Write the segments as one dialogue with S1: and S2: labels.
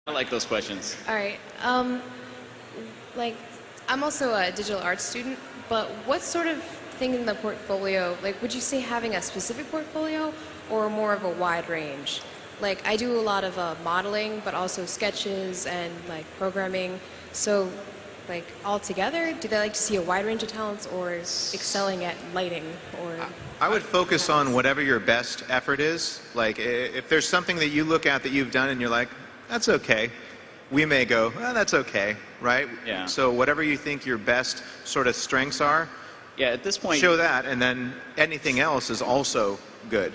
S1: I like those questions.
S2: All right. Like, I'm also a digital arts student, but what sort of thing in the portfolio, like, would you say having a specific portfolio or more of a wide range? Like, I do a lot of modeling, but also sketches and, like, programming. So, like, all together, do they like to see a wide range of talents or excelling at lighting or...
S3: I would focus on whatever your best effort is. Like, if there's something that you look at that you've done and you're like, that's okay, we may go, well, that's okay, right?
S1: Yeah.
S3: So whatever you think your best sort of strengths are,
S1: Yeah, at this point...
S3: show that, and then anything else is also good.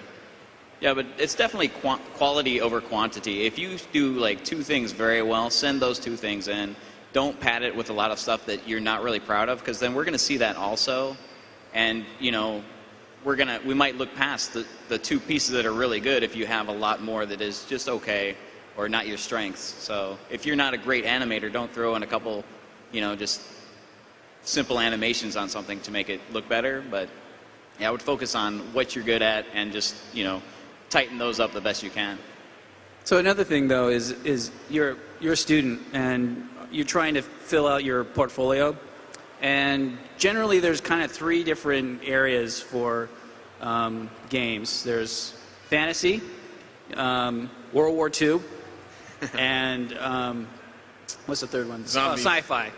S1: Yeah, but it's definitely quality over quantity. If you do like 2 things very well, send those 2 things in. Don't pad it with a lot of stuff that you're not really proud of, because then we're going to see that also. And, you know, we might look past the 2 pieces that are really good if you have a lot more that is just okay or not your strengths. So if you're not a great animator, don't throw in a couple, you know, just simple animations on something to make it look better. But yeah, I would focus on what you're good at and just, you know, tighten those up the best you can.
S4: So another thing, though, is you're a student and you're trying to fill out your portfolio, and generally there's kind of 3 different areas for games. There's fantasy, World War II, and what's the third one? Sci-fi.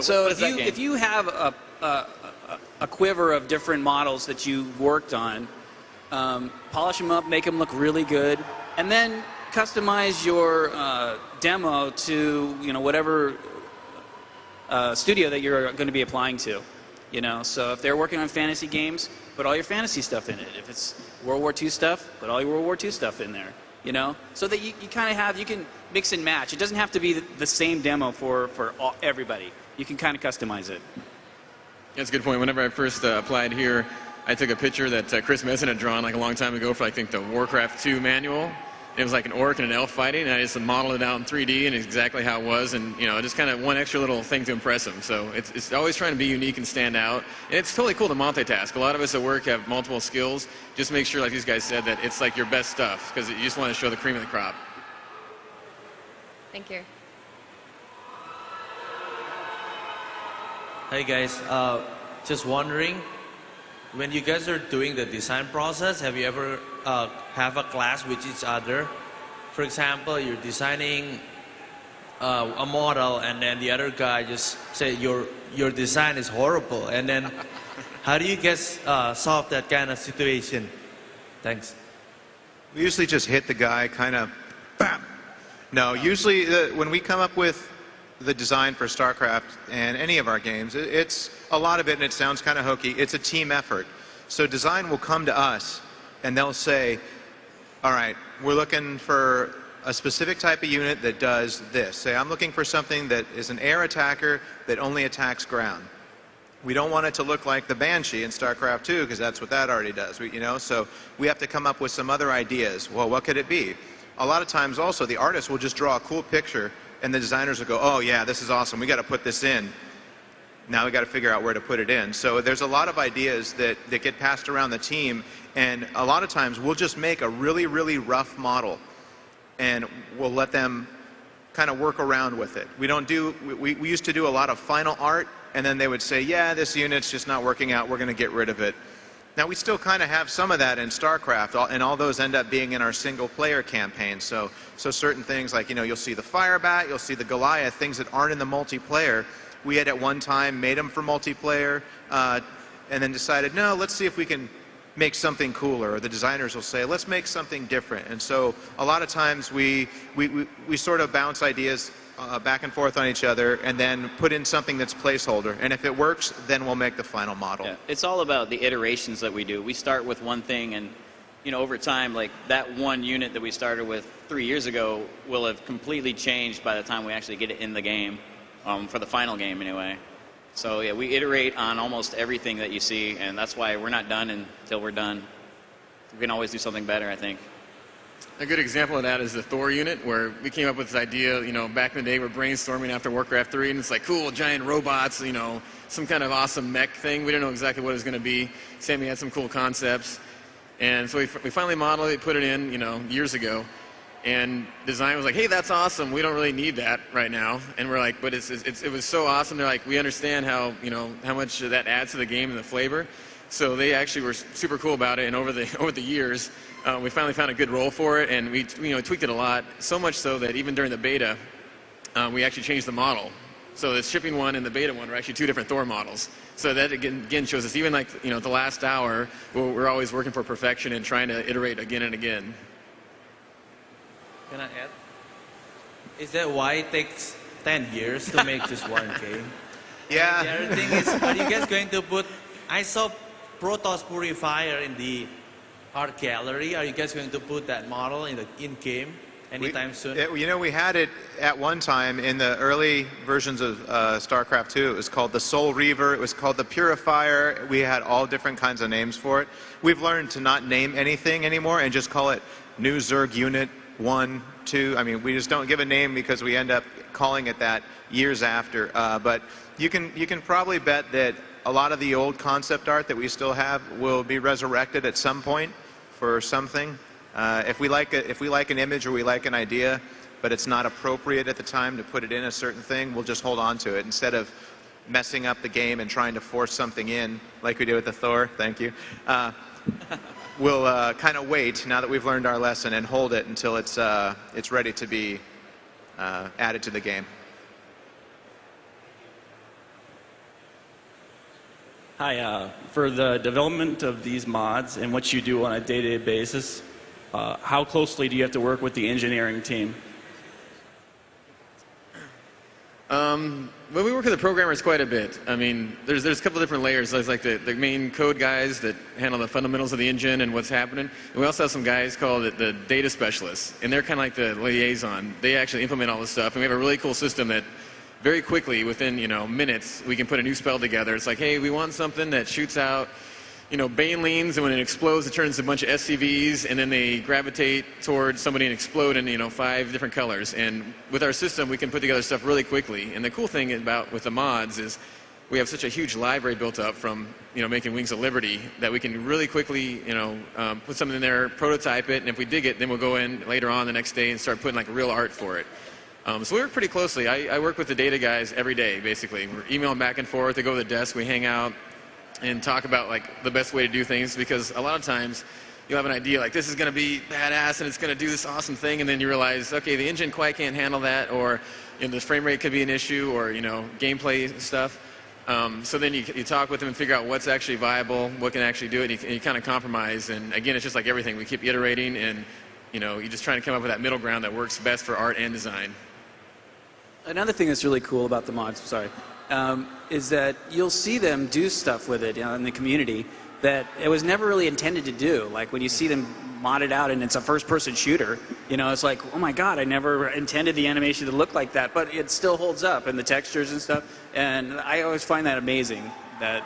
S4: So if you have a quiver of different models that you worked on, polish them up, make them look really good, and then customize your demo to, you know, whatever studio that you're going to be applying to. You know, so if they're working on fantasy games, put all your fantasy stuff in it. If it's World War II stuff, put all your World War II stuff in there. You know, so that you kind of have, you can mix and match. It doesn't have to be the same demo for everybody. You can kind of customize it.
S5: That's a good point. Whenever I first applied here, I took a picture that Chris Messon had drawn like a long time ago for, I think, the Warcraft 2 manual. It was like an orc and an elf fighting, and I just modeled it out in 3D, and it's exactly how it was, and, you know, just kind of one extra little thing to impress them. So it's always trying to be unique and stand out. And it's totally cool to multitask. A lot of us at work have multiple skills. Just make sure, like these guys said, that it's like your best stuff, because you just want to show the cream of the crop.
S2: Thank you.
S6: Hey guys, just wondering, when you guys are doing the design process, have you ever have a class with each other? For example, you're designing a model, and then the other guy just say your design is horrible, and then how do you guys solve that kind of situation? Thanks.
S3: We usually just hit the guy kind of, bam. No, usually when we come up with the design for Starcraft and any of our games, it's a lot of it, and it sounds kind of hokey, it's a team effort. So design will come to us, and they'll say, all right, we're looking for a specific type of unit that does this. Say, I'm looking for something that is an air attacker that only attacks ground. We don't want it to look like the Banshee in Starcraft 2, because that's what that already does. You know, so we have to come up with some other ideas. Well, what could it be? A lot of times also the artist will just draw a cool picture, and the designers will go, oh yeah, this is awesome, we got to put this in. Now we got to figure out where to put it in. So there's a lot of ideas that get passed around the team, and a lot of times we'll just make a really, really rough model, and we'll let them kind of work around with it. We used to do a lot of final art, and then they would say, yeah, this unit's just not working out, we're going to get rid of it. Now we still kind of have some of that in StarCraft, and all those end up being in our single-player campaign. So certain things like, you know, you'll see the Firebat, you'll see the Goliath, things that aren't in the multiplayer. We had at one time made them for multiplayer, and then decided, no, let's see if we can make something cooler. Or the designers will say, let's make something different. And so a lot of times we sort of bounce ideas back and forth on each other, and then put in something that's placeholder. And if it works, then we'll make the final model.
S1: Yeah. It's all about the iterations that we do. We start with one thing, and, you know, over time, like that one unit that we started with 3 years ago will have completely changed by the time we actually get it in the game, for the final game anyway. So yeah, we iterate on almost everything that you see, and that's why we're not done until we're done. We can always do something better, I think.
S5: A good example of that is the Thor unit, where we came up with this idea, you know, back in the day we're brainstorming after Warcraft 3, and it's like, cool, giant robots, you know, some kind of awesome mech thing. We didn't know exactly what it was going to be. Sammy had some cool concepts. And so we finally modeled it, put it in, you know, years ago. And design was like, hey, that's awesome. We don't really need that right now. And we're like, but it was so awesome. They're like, we understand how, how much that adds to the game and the flavor. So they actually were super cool about it. And over the years, we finally found a good role for it. And we tweaked it a lot, so much so that even during the beta, we actually changed the model. So the shipping one and the beta one are actually two different Thor models. So that again shows us, even like the last hour, we're always working for perfection and trying to iterate again and again.
S6: Can I add? Is that why it takes 10 years to make just one game?
S3: Yeah.
S6: And the other thing is, are you guys going to put? I saw Protoss Purifier in the art gallery. Are you guys going to put that model in the in-game anytime soon?
S3: We had it at one time in the early versions of StarCraft 2. It was called the Soul Reaver. It was called the Purifier. We had all different kinds of names for it. We've learned to not name anything anymore and just call it New Zerg Unit 1, 2. I mean, we just don't give a name because we end up calling it that years after. But you can probably bet that a lot of the old concept art that we still have will be resurrected at some point for something. If we like an image or we like an idea, but it's not appropriate at the time to put it in a certain thing, we'll just hold on to it instead of messing up the game and trying to force something in like we did with the Thor. Thank you. We'll kind of wait now that we've learned our lesson and hold it until it's ready to be added to the game.
S7: Hi, for the development of these mods and what you do on a day-to-day basis, how closely do you have to work with the engineering team?
S5: Well, we work with the programmers quite a bit. I mean, there's a couple different layers. There's like the main code guys that handle the fundamentals of the engine and what's happening. And we also have some guys called the data specialists, and they're kind of like the liaison. They actually implement all this stuff, and we have a really cool system that very quickly, within minutes, we can put a new spell together. It's like, hey, we want something that shoots out banelines, and when it explodes, it turns into a bunch of SCVs, and then they gravitate towards somebody and explode in 5 different colors. And with our system, we can put together stuff really quickly. And the cool thing with the mods is we have such a huge library built up from making Wings of Liberty that we can really quickly put something in there, prototype it, and if we dig it, then we'll go in later on the next day and start putting like real art for it. So we work pretty closely. I work with the data guys every day, basically. We're emailing back and forth. They go to the desk, we hang out and talk about like the best way to do things, because a lot of times you'll have an idea like this is going to be badass and it's going to do this awesome thing, and then you realize, okay, the engine quite can't handle that, or the frame rate could be an issue, or gameplay stuff. So then you talk with them and figure out what's actually viable, what can actually do it, and you kind of compromise. And again, it's just like everything. We keep iterating, and you're just trying to come up with that middle ground that works best for art and design.
S4: Another thing that's really cool about the mods, is that you'll see them do stuff with it in the community that it was never really intended to do. Like when you see them modded out and it's a first-person shooter, it's like, oh my God, I never intended the animation to look like that, but it still holds up, and the textures and stuff. And I always find that amazing that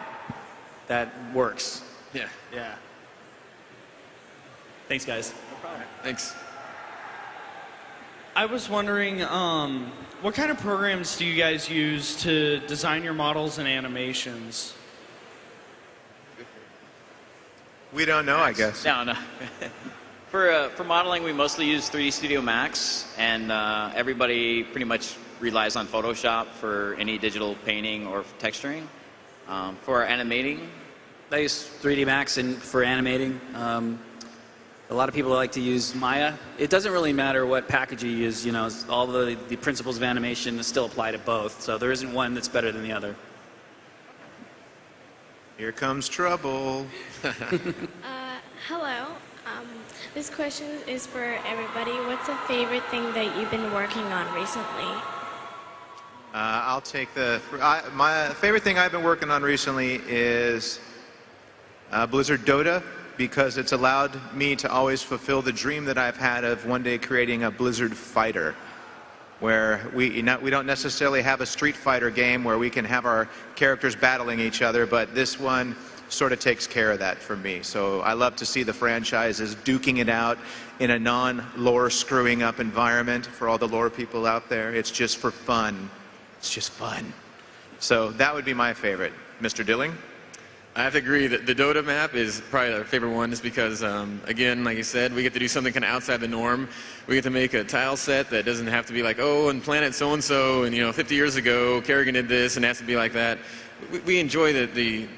S4: that works.
S5: Yeah.
S4: Yeah.
S7: Thanks, guys.
S4: No problem.
S5: Thanks.
S8: I was wondering, what kind of programs do you guys use to design your models and animations?
S3: We don't know, I guess.
S1: No. For modeling, we mostly use 3D Studio Max, and everybody pretty much relies on Photoshop for any digital painting or texturing. For animating,
S4: I use 3D Max for animating. A lot of people like to use Maya. It doesn't really matter what package you use, all the principles of animation still apply to both, so there isn't one that's better than the other.
S3: Here comes trouble.
S9: Hello. This question is for everybody. What's a favorite thing that you've been working on recently?
S3: I'll take my favorite thing I've been working on recently is Blizzard Dota, because it's allowed me to always fulfill the dream that I've had of one day creating a Blizzard fighter, where we don't necessarily have a Street Fighter game where we can have our characters battling each other, but this one sort of takes care of that for me. So I love to see the franchises duking it out in a non-lore screwing up environment. For all the lore people out there, it's just for fun. It's just fun. So that would be my favorite. Mr. Dilling?
S5: I have to agree that the Dota map is probably our favorite one just because, again, like you said, we get to do something kind of outside the norm. We get to make a tile set that doesn't have to be like, oh, and planet so-and-so, and 50 years ago, Kerrigan did this, and it has to be like that. We enjoy the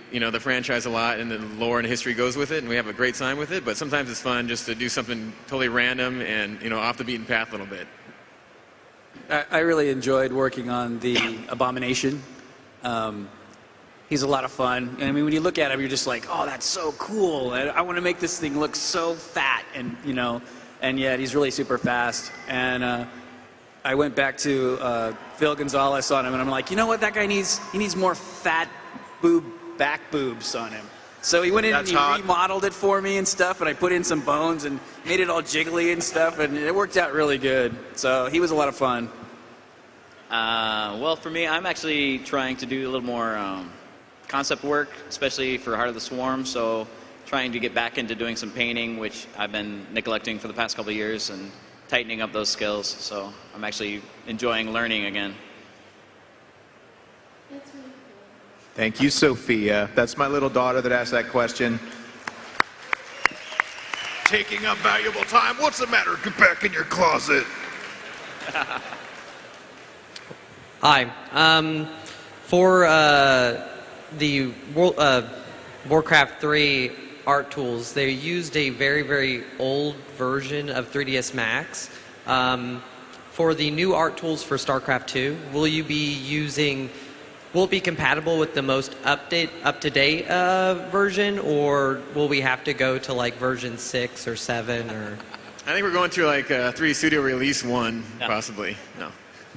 S5: franchise a lot, and the lore and history goes with it, and we have a great time with it, but sometimes it's fun just to do something totally random and, off the beaten path a little bit.
S4: I really enjoyed working on the Abomination. He's a lot of fun. I mean, when you look at him, you're just like, oh, that's so cool. I want to make this thing look so fat, and yet he's really super fast. And I went back to Phil Gonzalez on him, and I'm like, you know what, that guy needs more fat back boobs on him. So he went in and he remodeled it for me and stuff, and I put in some bones and made it all jiggly and stuff, and it worked out really good. So he was a lot of fun.
S1: Well, for me, I'm actually trying to do a little more concept work, especially for Heart of the Swarm, so trying to get back into doing some painting, which I've been neglecting for the past couple of years, and tightening up those skills, so I'm actually enjoying learning again.
S2: That's really cool.
S3: Thank you, Sophia. That's my little daughter that asked that question. Taking up valuable time. What's the matter? Get back in your closet.
S10: Hi. For the Warcraft 3 art tools, they used a very, very old version of 3ds Max. For the new art tools for Starcraft 2, will it be compatible with the most up-to-date version, or will we have to go to like version 6 or 7 or?
S5: I think we're going to like 3 Studio Release 1, possibly. No.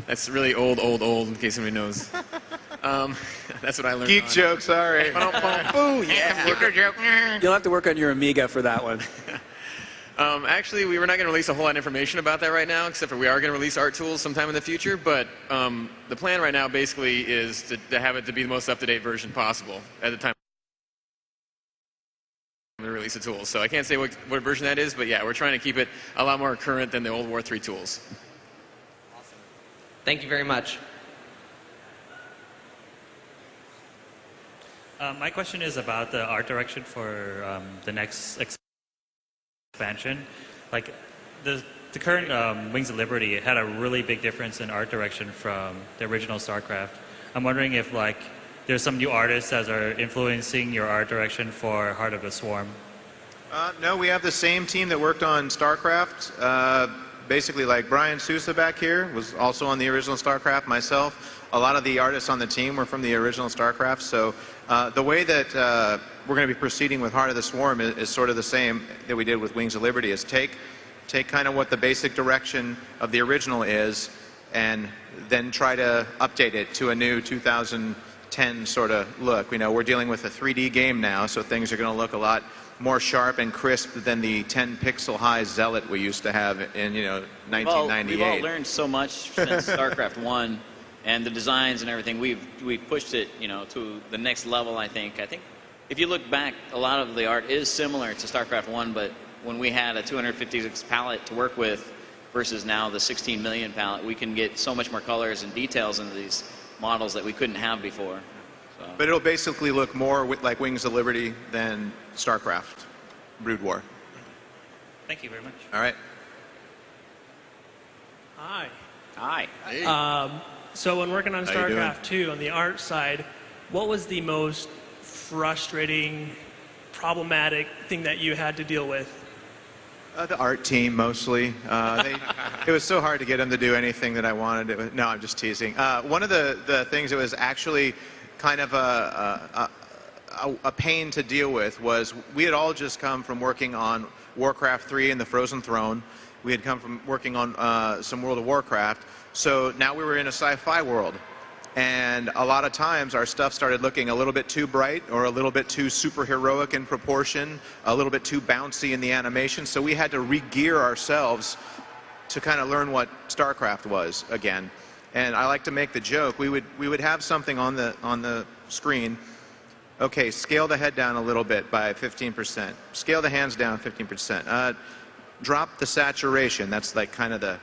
S5: That's really old, in case somebody knows. That's what I learned.
S3: Geek joke, sorry.
S5: Ooh, yeah. Joke.
S4: You'll have to work on your Amiga for that one.
S5: Actually, we were not going to release a whole lot of information about that right now, except for we are going to release art tools sometime in the future. But the plan right now basically is to have it to be the most up-to-date version possible at the time we release the tools. So I can't say what version that is, but yeah, we're trying to keep it a lot more current than the old War 3 tools.
S10: Awesome. Thank you very much.
S11: My question is about the art direction for the next expansion. Like the current Wings of Liberty, it had a really big difference in art direction from the original StarCraft. I'm wondering if like there's some new artists that are influencing your art direction for Heart of the Swarm.
S3: No, we have the same team that worked on StarCraft. Basically, like Brian Sousa back here was also on the original StarCraft. Myself, a lot of the artists on the team were from the original StarCraft. So the way that we're going to be proceeding with Heart of the Swarm is sort of the same that we did with Wings of Liberty. Is take kind of what the basic direction of the original is, and then try to update it to a new 2010 sort of look. We're dealing with a 3D game now, so things are going to look a lot more sharp and crisp than the 10-pixel high Zealot we used to have in 1998.
S1: We've all learned so much since StarCraft 1, and the designs and everything. We've pushed it to the next level. I think if you look back, a lot of the art is similar to StarCraft 1, but when we had a 256 palette to work with versus now the 16 million palette, we can get so much more colors and details into these models that we couldn't have before. So.
S3: But it'll basically look more like Wings of Liberty than StarCraft Brood War.
S11: Thank you very much.
S3: All right.
S12: Hi.
S1: Hi.
S12: Hey. So when working on StarCraft 2 on the art side, what was the most frustrating, problematic thing that you had to deal with?
S3: The art team, mostly. It was so hard to get them to do anything that I wanted. No, I'm just teasing. One of the things that was actually kind of a pain to deal with was we had all just come from working on Warcraft 3 and the Frozen Throne. We had come from working on some World of Warcraft. So now we were in a sci-fi world. And a lot of times our stuff started looking a little bit too bright or a little bit too superheroic in proportion, a little bit too bouncy in the animation. So we had to re-gear ourselves to kind of learn what StarCraft was again. And I like to make the joke, we would have something on the screen. Okay, scale the head down a little bit by 15%. Scale the hands down 15%. Drop the saturation, that's like kind of the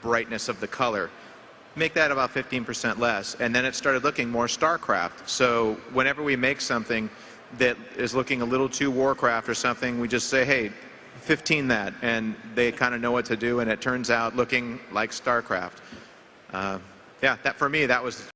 S3: brightness of the color. Make that about 15% less, and then it started looking more StarCraft. So whenever we make something, that is looking a little too Warcraft or something, we just say, hey, 15 that, and they kind of know what to do, and it turns out looking like Starcraft. Yeah, that for me, that was